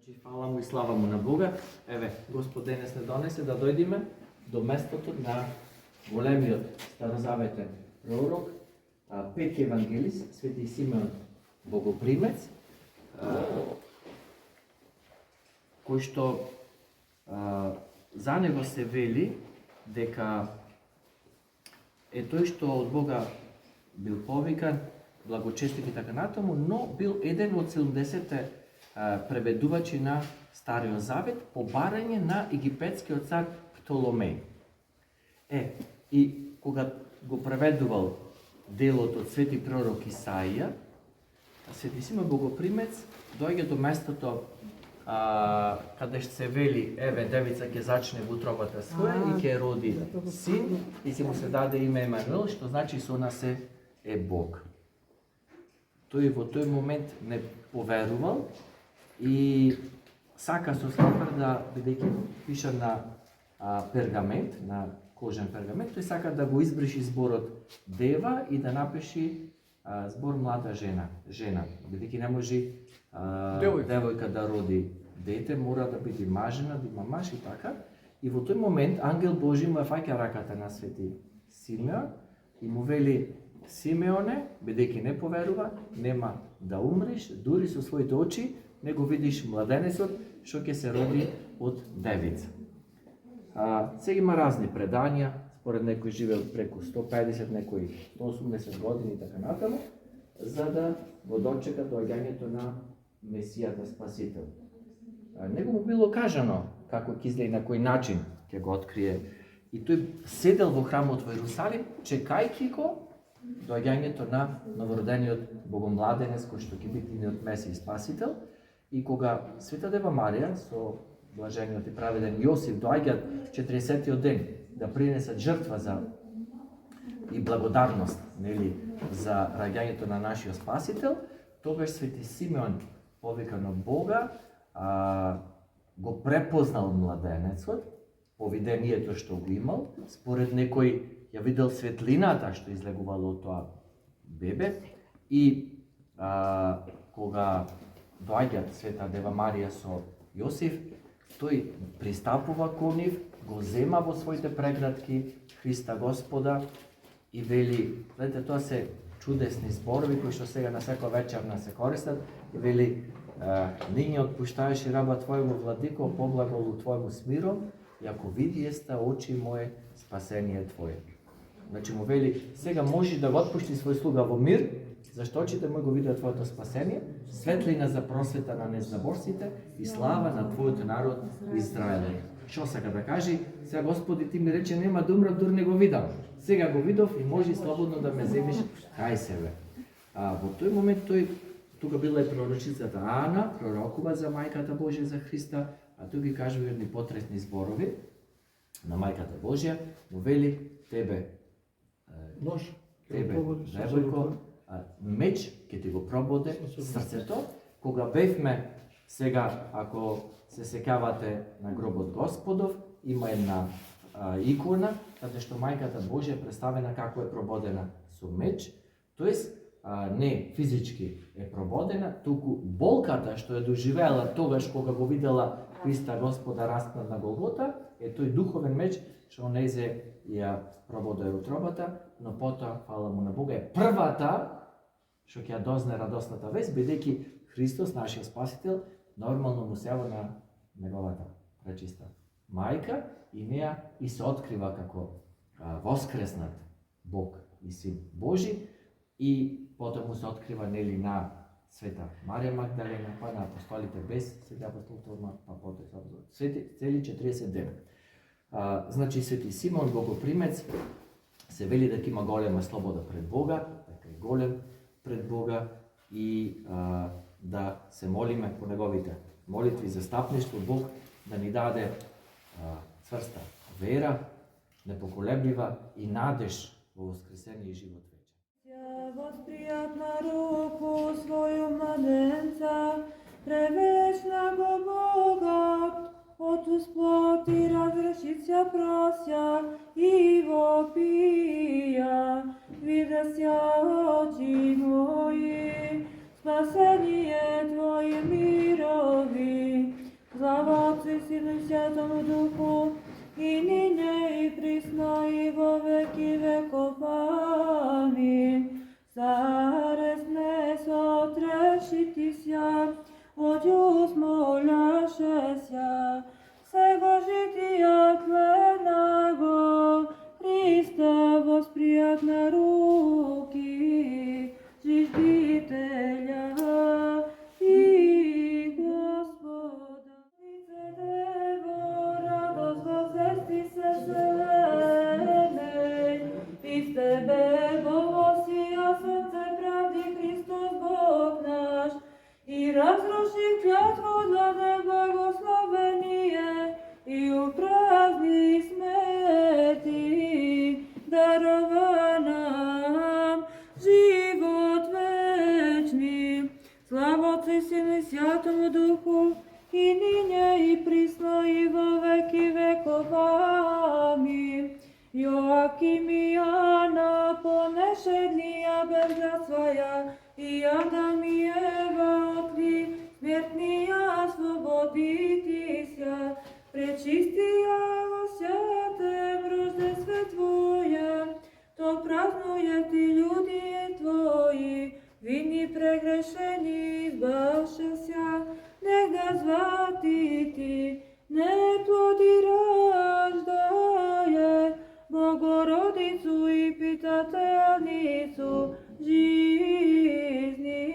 Значи, фала му и слава му на Бога. Еве, Господ денес не донесе да дојдеме до местото на големиот старозаветен пророк, пети евангелист, Свети Симеон Богопримец, кој што за него се вели дека е тој што од Бога бил повикан, благочестив и така натаму, но бил еден од 70 преведувачи на Стариот Завет по барање на египетскиот цар Птоломеј. И кога го преведувал делот од Свети пророк Исаија, Свети Симеон Богопримец доаѓа до местото каде што се вели, еве, девица ќе зачне во утробата своја и ќе роди син и ќе му се даде име Емануел, што значи со нас е Бог. Тој во тој момент не поверувал и сака со скапар да, бидејќи пиша на пергамент, на кожен пергамент, тој сака да го избриши зборот дева и да напиши збор млада жена. Бидејќи не може девојка да роди дете, мора да биде мажена, да има маж и така. И во тој момент ангел Божи му фаќа раката на Свети Симеон и му вели: Симеоне, бидејќи не поверува, нема да умреш, дури со своите очи не го видиш младенецот што ќе се роди од девица. Сега има разни предања, според некој живеел преку 150, некој 180 години и така натаму, за да го дочека доаѓањето на Месијата Спасител. Него му било кажано како ќе излезе, на кој начин ќе го открие. И тој седел во храмот во Ерусалим, чекајќи го доаѓањето на новородениот богомладенец кој што ќе биде нивниот Месија и Спасител. И кога Света Дева Марија со блажениот и праведен Јосиф доаѓаат 40-тиот ден да принесат жртва за и благодарност, нели, за раѓањето на нашиот Спасител, тогаш Свети Симеон, повикан од Бога, го препознал младенецот по видението што го имал, според некој ја видел светлината што излегувала од тоа бебе и кога доаѓа Света Дева Марија со Јосиф, тој пристапува кон нив, го зема во своите прегратки Христа Господа и вели, гледате, тоа се чудесни зборови кои што сега на секоја вечерна се користат, и вели: ниње отпуштаеш и раба твојего владико, поблаголу твојому смиром, и ако види еста очи моje спасение твое. Значи му вели, сега можеш да го отпушти свој слуга во мир, зашто очите мој го видеа твоето спасение, светлина за просвета на незнаборците и слава на твојот народ Израеле. Што сака да кажи? Сега Господи, ти ми рече нема да умрам, дури не го видам. Сега го видов и може слободно да ме земиш кај себе. Во тој момент тука била и пророчицата Ана, пророкува за мајката Божја, за Христа, а тука ги кажува едни потресни зборови на мајката Божја, му вели: тебе девојко, меч ќе ти го прободе срцето. Кога бевме, сега, ако се сеќавате на гробот Господов, има една икона, каде што мајката Божја е представена како е прободена со меч, тоест не физички е прободена, туку болката што ја доживеала тогаш кога го видела Христа Господа распнат на Голгота, е тој духовен меч што незе ја прободе утробата, но потоа, фала му на Бога, е првата што ќе ја дозне радосната вест, бидејќи Христос, нашиот Спасител, нормално му се јава на неговата пречиста мајка и неа и се открива како воскреснат Бог и Син Божи, и потоа му се открива, нели, на Света Марија Магдалена, па на апостолите без Свети апостол Тома, па потоа цели 40 дена. Значи, Свети Симеон Богопримец се вели дека има голема слобода пред Бога, дека е голем пред Бога и да се молиме по неговите молитви за стапништво, Бог да ни даде цврста вера, непоколеблива и надеж во воскресение и живот вечен. Воспријат на руку своју младенца, превечна го Бога, Отец плоти разрешица прося и вопија, видеся очи мои, спасение Твое мирови, Святому Духу, и нине и присно и во веки веков. Амин. Царец не сотрешитися, одјус моляшеся, сего житија тленаго, Христа воспријат на руки, Житителја и Господа. Лице Дево, радост возвести се вселенеј, из Тебе воосија сонце правди Христос Бог наш, и разруши клятву даде благословение, и упразни смерти, дарова нам живот вечни. Слава Отцу и Сину и Святому Духу, и нине и присно и во веки веков. Амин. Јоаким и Ана понеше днија без своја, и Адам и Ева отли смертнија слободитися, пречистија во святем рождестве Твојем, то празнује ти људи Твои, вини прегрешени избавшеся, нега звати ти, не плоди раждаје, Богородицу и питателницу жизни.